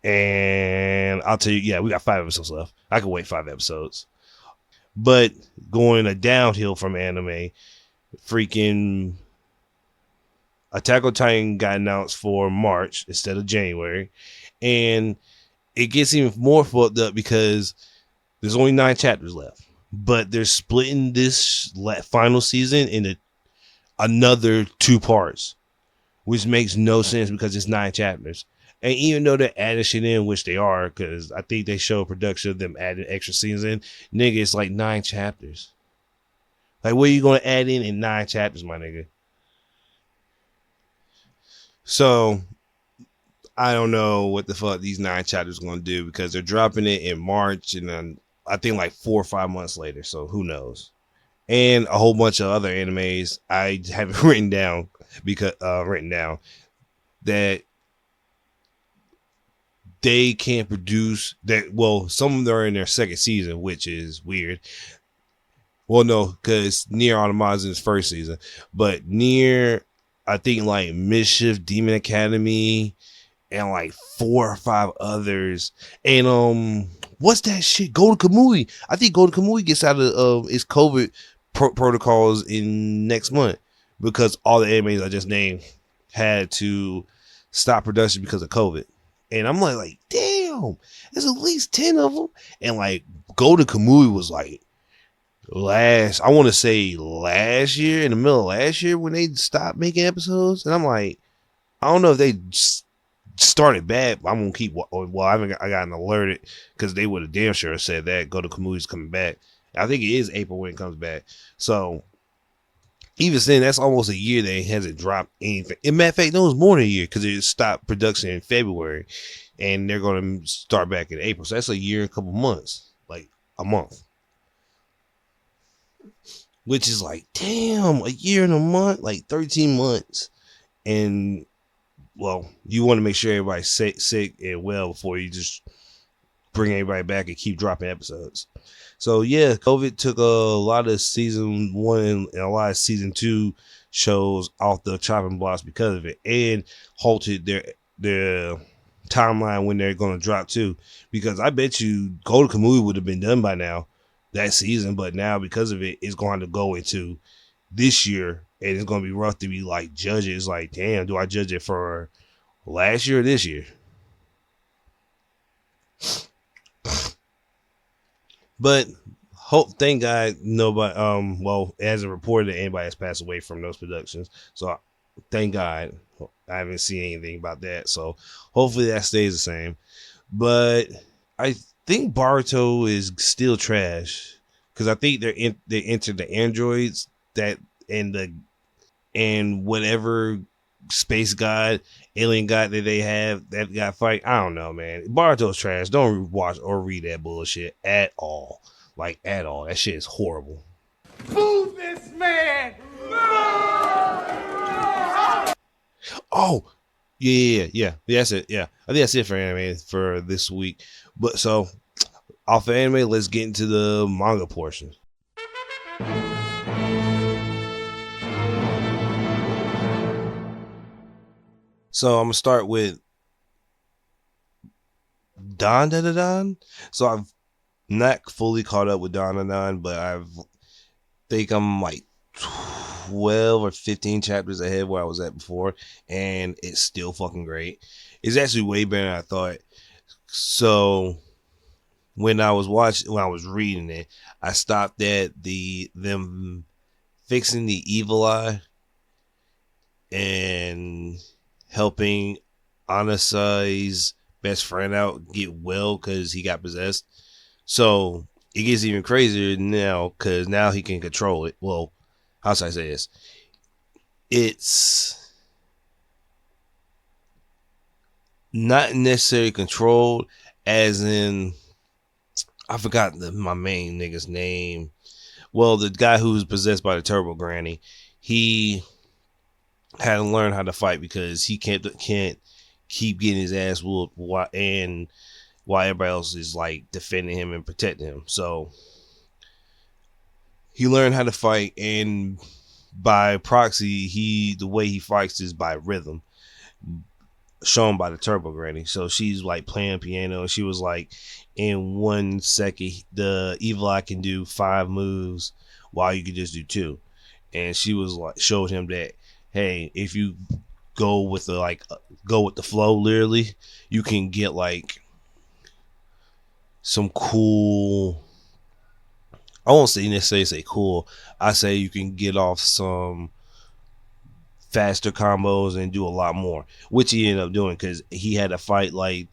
and I'll tell you, yeah, we got 5 episodes left. I can wait 5 episodes. But going a downhill from anime, freaking Attack on Titan got announced for March instead of January, and it gets even more fucked up because there's only 9 chapters left, but they're splitting this final season into another 2 parts. which makes no sense because it's 9 chapters. And even though they're adding shit in, which they are, because I think they show production of them adding extra scenes in, nigga, it's like 9 chapters. Like, what are you going to add in 9 chapters, my nigga? So, I don't know what the fuck these 9 chapters are going to do, because they're dropping it in March, and then I think like 4 or 5 months later, so who knows? And a whole bunch of other animes I haven't written down, because that they can't produce that. Well, some of them are in their second season, which is weird. Well, no, because Nier Automata is in his first season, but Nier, I think like Mischief, Demon Academy, and like 4 or 5 others, and what's that shit? Golden Kamui. I think Golden Kamui gets out of its COVID protocols in next month, because all the animes I just named had to stop production because of COVID. And I'm like, damn, there's at least 10 of them. And like Golden Kamui was like I want to say last year, in the middle of last year, when they stopped making episodes. And I'm like, I don't know if they started bad. I'm gonna keep. Well, I gotten alerted, because they would have damn sure said that Golden Kamui's coming back. I think it is April when it comes back. So even then, that's almost a year they hasn't dropped anything. In matter of fact, no, it was more than a year, because it stopped production in February, and they're going to start back in April. So that's a year and a couple months, like a month, which is like, damn, a year and a month, like 13 months. And well, you want to make sure everybody's sick and well before you just bring everybody back and keep dropping episodes. So yeah, COVID took a lot of season 1 and a lot of season 2 shows off the chopping blocks because of it, and halted their timeline when they're going to drop too. Because I bet you Golden Kamuy would have been done by now, that season, but now because of it, it's going to go into this year, and it's going to be rough to be like judges. Like, damn, do I judge it for last year or this year? But thank God nobody well, it hasn't reported that anybody has passed away from those productions. So thank God I haven't seen anything about that. So hopefully that stays the same. But I think Boruto is still trash, because I think they entered the androids that and whatever space god, alien god that they have that got fight. I don't know, man. Boruto's trash. Don't watch or read that bullshit at all. Like, at all. That shit is horrible. Move this man! Oh, yeah. That's it. Yeah, I think that's it for anime for this week. But so, off of anime, let's get into the manga portion. So I'm gonna start with Don. So I've not fully caught up with Don, but think I'm like 12 or 15 chapters ahead where I was at before, and it's still fucking great. It's actually way better than I thought. So when I was reading it, I stopped at them fixing the evil eye and helping Anasai's best friend out get well because he got possessed. So it gets even crazier now, because now he can control it. Well, how should I say this? It's not necessarily controlled, as in, I forgot my main nigga's name. Well, the guy who was possessed by the Turbo Granny, he had to learn how to fight, because he can't keep getting his ass whooped while everybody else is like defending him and protecting him. So he learned how to fight, and by proxy, the way he fights is by rhythm, shown by the Turbo Granny. So she's like playing piano, and she was like, in 1 second, the evil eye can do 5 moves while you can just do 2. And she was like, showed him that, hey, if you go with the flow, literally, you can get like some cool, I won't say necessarily say cool, I say you can get off some faster combos and do a lot more, which he ended up doing because he had to fight like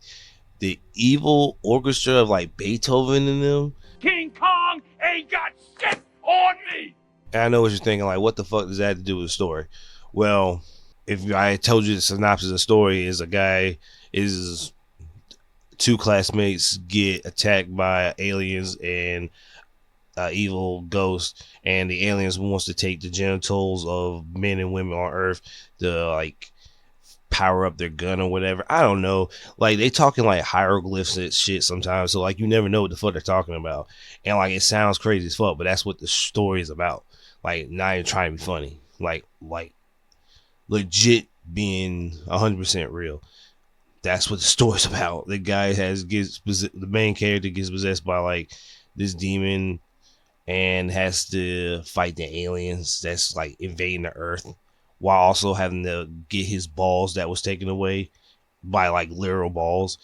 the evil orchestra of like Beethoven in them. King Kong ain't got shit on me. And I know what you're thinking, like, what the fuck does that have to do with the story? Well, if I told you the synopsis of the story is two classmates get attacked by aliens and evil ghost, and the aliens wants to take the genitals of men and women on Earth to like power up their gun or whatever. I don't know. Like they talking like hieroglyphs and shit sometimes, so like you never know what the fuck they're talking about, and like it sounds crazy as fuck, but that's what the story is about. Like not even trying to be funny, like legit being 100% real. That's what the story's about. The guy the main character gets possessed by like this demon and has to fight the aliens that's like invading the Earth, while also having to get his balls that was taken away by like literal balls.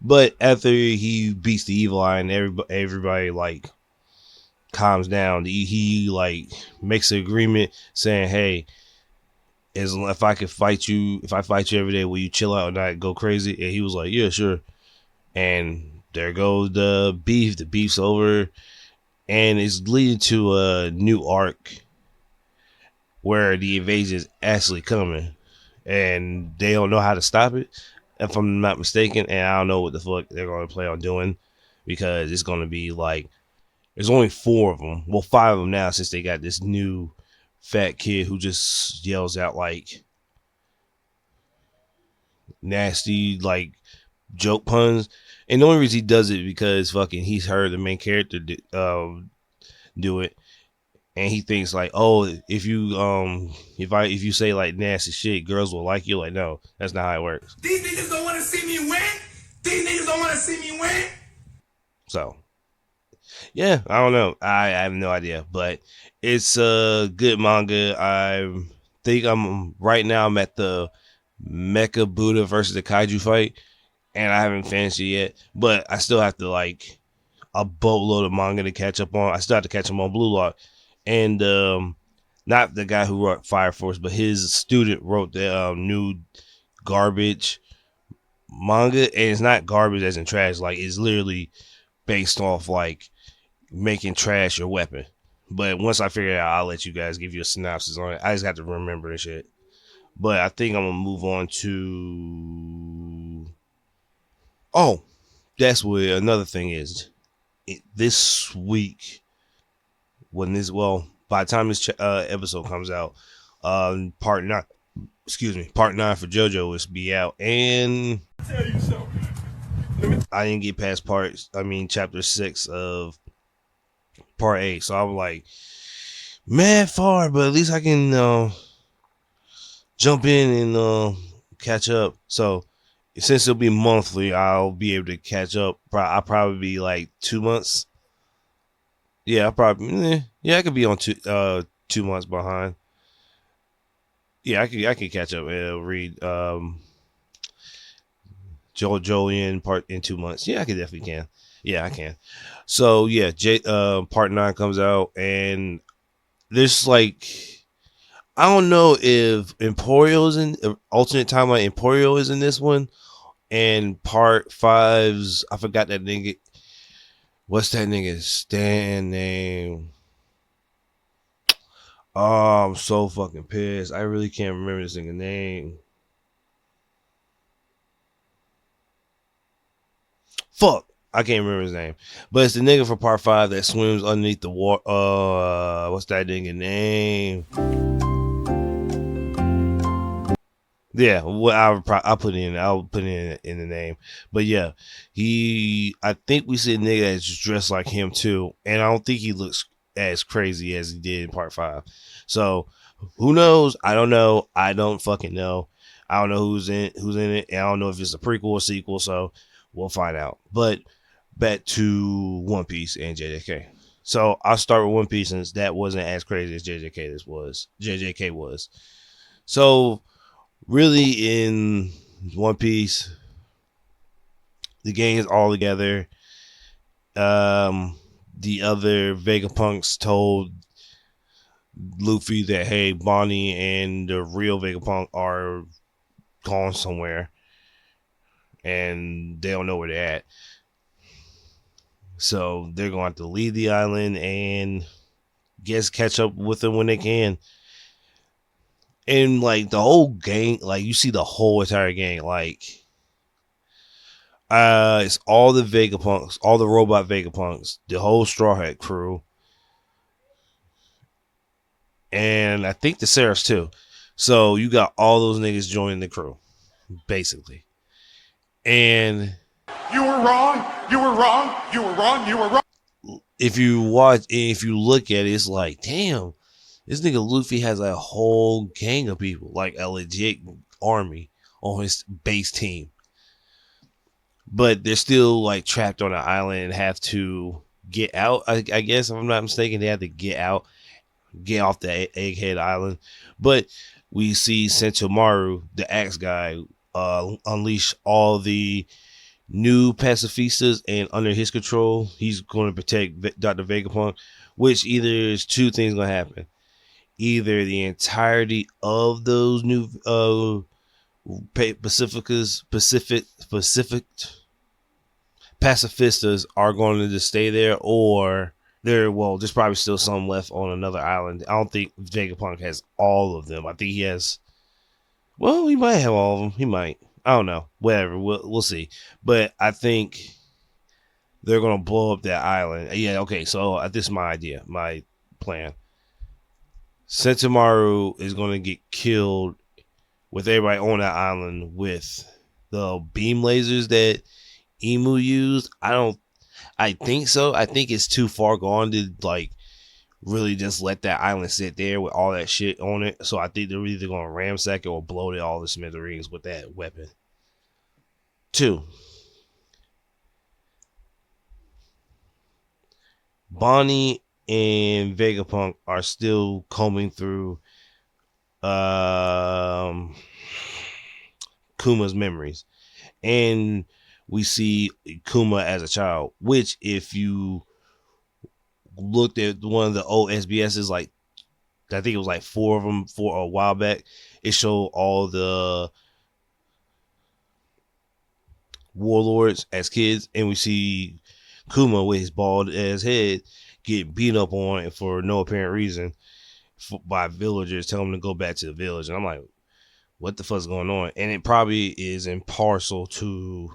But after he beats the evil eye and everybody like calms down, he like makes an agreement saying, "Hey, if I fight you every day, will you chill out and not go crazy?" And he was like, "Yeah, sure." And there goes the beef. The beef's over, and it's leading to a new arc where the invasion is actually coming, and they don't know how to stop it, if I'm not mistaken. And I don't know what the fuck they're going to play on doing, because it's going to be like there's only 4 of them. Well, 5 of them now, since they got this new fat kid who just yells out like nasty like joke puns. And the only reason he does it because fucking he's heard the main character do it, and he thinks like, oh, if you say like nasty shit, girls will like you. Like, no, that's not how it works. These niggas don't want to see me win. These niggas don't want to see me win. So yeah, I don't know. I have no idea, but it's a good manga. I think I'm at the Mecha Buddha versus the Kaiju fight, and I haven't finished it yet, but I still have to like a boatload of manga to catch up on. I still have to catch them on Blue Lock, and not the guy who wrote Fire Force, but his student wrote the new garbage manga, and it's not garbage as in trash. Like it's literally based off like making trash your weapon. But once I figure it out, I'll let you guys give you a synopsis on it. I just have to remember this shit. But I think I'm gonna move on to. Oh, that's what another thing is. This week, by the time this episode comes out, part 9 for JoJo will be out, and I didn't get past chapter 6 of part 8, so I'm like, mad far, but at least I can jump in and catch up. So since it'll be monthly, I'll be able to catch up. I'll probably be like 2 months. Yeah, I could be on 2 months behind. Yeah, I can catch up and read JoJo part in 2 months. Yeah, I definitely can. Yeah, I can. So yeah, part 9 comes out, and there's like, I don't know if Emporio is in alternate timeline. Emporio is in this one, and part 5's, I forgot that nigga. What's that nigga's stand name? Oh, I'm so fucking pissed. I really can't remember this nigga's name. Fuck, I can't remember his name. But it's the nigga for part 5 that swims underneath the water. What's that nigga name? Yeah, well, I'll put it in the name. But yeah, I think we see a nigga that's dressed like him too, and I don't think he looks as crazy as he did in part 5. So who knows? I don't know. I don't fucking know. I don't know who's in it, and I don't know if it's a prequel or sequel. So we'll find out. But back to One Piece and JJK. So I'll start with One Piece, since that wasn't as crazy as JJK was. So really, in One Piece, the gang is all together. The other Vegapunks told Luffy that, hey, Bonnie and the real Vegapunk are gone somewhere and they don't know where they're at. So they're going to have to leave the island and catch up with them when they can. And like the whole gang, like you see the whole entire gang, like it's all the Vegapunks, all the robot Vegapunks, the whole Straw Hat crew, and I think the Seraphs too. So you got all those niggas joining the crew, basically. And You were wrong. You were wrong. You were wrong. You were wrong. if you look at it, it's like, damn, this nigga Luffy has a whole gang of people, like a legit army on his base team. But they're still like trapped on an island and have to get out. I guess if I'm not mistaken, they have to get out, get off the Egghead Island. But we see Sentomaru, the axe guy, unleash all the new pacifistas, and under his control, he's going to protect Dr. Vegapunk. Which either is two things going to happen: either the entirety of those new pacifistas are going to just stay there, or there's probably still some left on another island. I don't think Vegapunk has all of them. I think he has, well, he might have all of them. He might. I don't know. Whatever. We'll see. But I think they're going to blow up that island. Yeah, okay. So this is my idea, my plan. Sentomaru is going to get killed with everybody on that island with the beam lasers that Emu used. I think so. I think it's too far gone to like really just let that island sit there with all that shit on it. So I think they're either going to ramsack it or blow it all the smithereens with that weapon. 2. Bonnie and Vegapunk are still combing through Kuma's memories, and we see Kuma as a child, which if you looked at one of the old SBSs, like I think it was like 4 of them for a while back, it showed all the warlords as kids, and we see Kuma with his bald ass head get beat up on for no apparent reason by villagers, telling him to go back to the village. And I'm like, what the fuck's going on? And it probably is in parcel to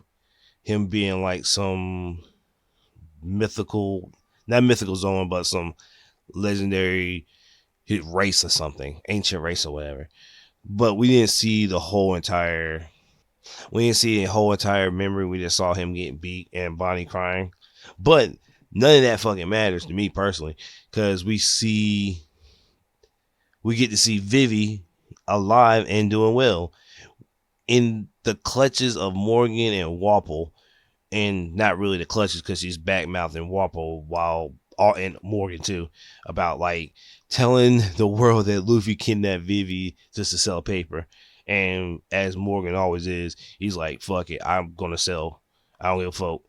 him being like some mythical, not mythical zone, but some legendary race or something, ancient race or whatever. But we didn't see the whole entire memory. We just saw him getting beat and Bonnie crying. But none of that fucking matters to me personally, because we get to see Vivi alive and doing well in the clutches of Morgan and Wapol, and not really the clutches because she's back mouthing Wapol and Morgan too, about like telling the world that Luffy kidnapped Vivi just to sell paper. And as Morgan always is, he's like, fuck it, I'm gonna sell. I don't give a fuck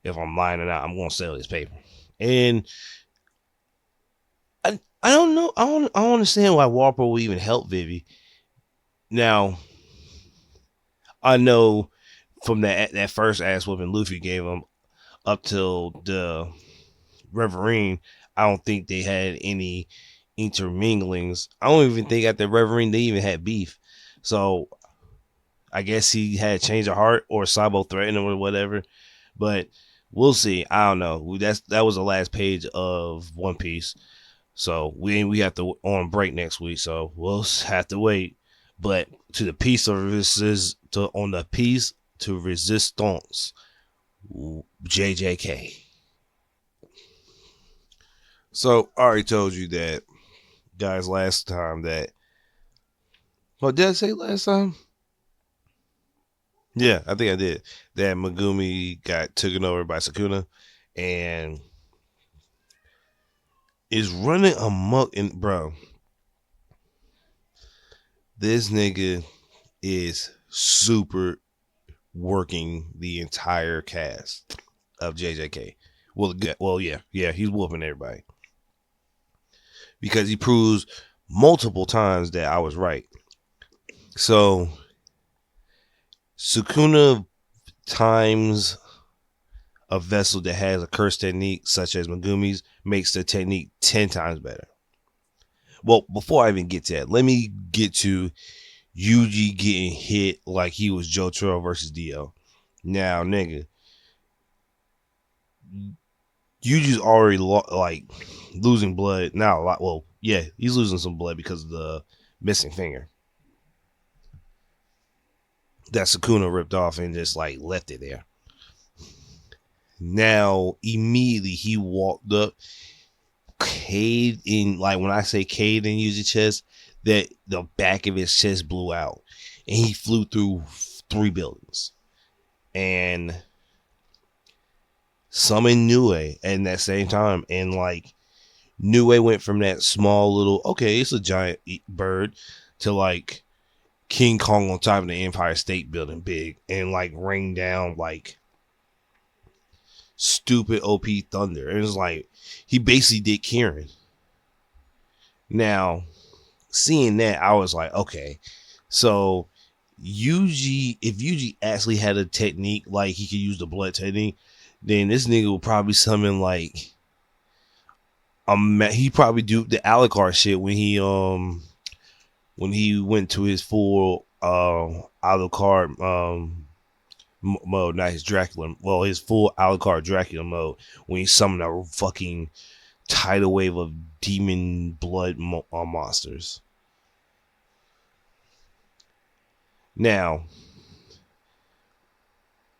if I'm lying or not. I'm gonna sell this paper. And I don't know. I don't understand why Wapol will even help Vivi. Now, I know from that first ass whooping Luffy gave him up till the Reverine, I don't think they had any interminglings. I don't even think at the Reverine they even had beef. So I guess he had a change of heart, or Sabo threatened him or whatever. But we'll see. I don't know. That was the last page of One Piece. So we have to on break next week. So we'll have to wait. But on the piece to resistance, JJK. So I already told you that, guys, last time that. What did I say last time? Yeah, I think I did. That Megumi got taken over by Sukuna and is running amok. And bro, this nigga is super working the entire cast of JJK. Well, yeah, he's whooping everybody because he proves multiple times that I was right. So Sukuna times a vessel that has a curse technique such as Megumi's makes the technique 10 times better. Well, before I even get to that, let me get to Yuji getting hit like he was Jotaro versus Dio. Now, nigga, Yuji's already losing blood. Not a lot. Well, yeah, he's losing some blood because of the missing finger that Sukuna ripped off and just like left it there. Now, immediately he walked up, caved in. Like when I say caved in Yuji's chest, that the back of his chest blew out, and he flew through 3 buildings, and summoned Nue at that same time. And like Nue went from that small little, okay, it's a giant bird, to like King Kong on top of the Empire State Building, big, and like rained down like stupid OP thunder. And it's like he basically did Kieran. Now, seeing that, I was like, okay, so Yuji, if Yuji actually had a technique like he could use the blood technique, then this nigga will probably summon like he probably do the Alucard shit when he went to his full Alucard mode, not his Dracula, well, his full Alucard Dracula mode, when he summoned a fucking tidal wave of demon blood monsters. Now,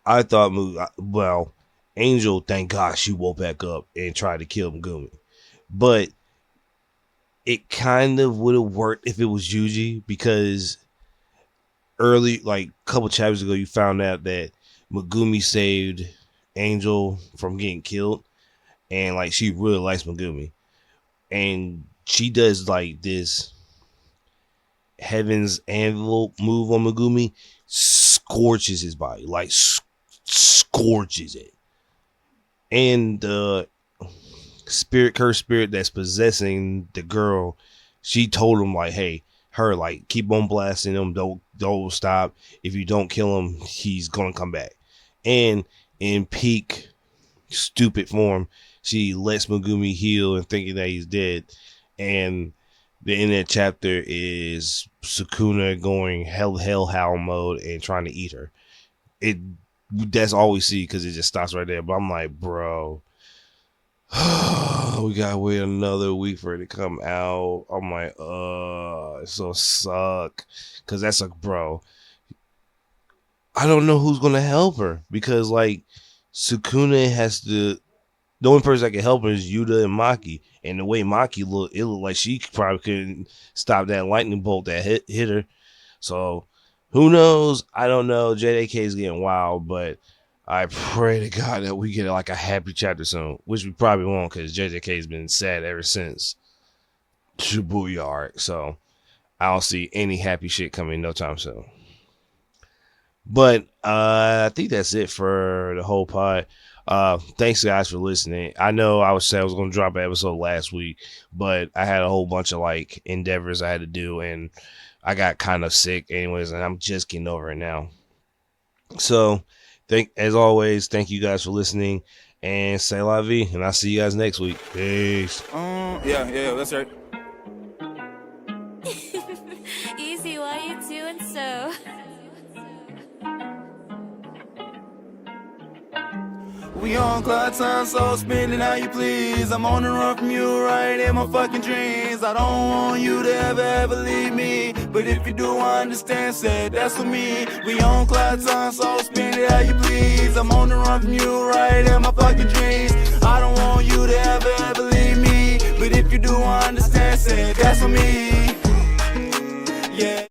I thought, well, Angel, thank God she woke back up and tried to kill Megumi. But it kind of would have worked if it was Yuji, because early, like a couple chapters ago, you found out that Megumi saved Angel from getting killed, and like she really likes Megumi, and she does like this Heaven's Anvil move on Megumi, scorches his body, like scorches it, and the cursed spirit that's possessing the girl, she told him like, hey, like keep on blasting him, don't stop. If you don't kill him, he's gonna come back. And in peak stupid form, she lets Megumi heal and thinking that he's dead. And the end of that chapter is Sukuna going hellhound mode and trying to eat her. That's all we see, because it just stops right there. But I'm like, bro, we gotta wait another week for it to come out. I'm like, it's so suck, because that's like, bro, I don't know who's gonna help her, because like Sukuna has to. The only person that can help her is Yuta and Maki, and the way Maki looked, it looked like she probably couldn't stop that lightning bolt that hit her. So who knows? I don't know. JDK is getting wild, but I pray to God that we get like a happy chapter soon, which we probably won't, because JJK has been sad ever since Shibuya arc. So I don't see any happy shit coming no time soon. But I think that's it for the whole pod. Thanks guys for listening. I know I was going to drop an episode last week, but I had a whole bunch of like endeavors I had to do, and I got kind of sick anyways, and I'm just getting over it now. So as always, thank you guys for listening, and say la vie, and I'll see you guys next week. Peace. Yeah, that's right. Easy, why you doing so? We on cloud time, so spend it how you please. I'm on the run from you, right in my fucking dreams. I don't want you to ever leave me, but if you do, I understand, said that's for me. We on cloud time, so spend it how you please. I'm on the run from you, right in my fucking dreams. I don't want you to ever leave me, but if you do, I understand, said that's for me. Yeah.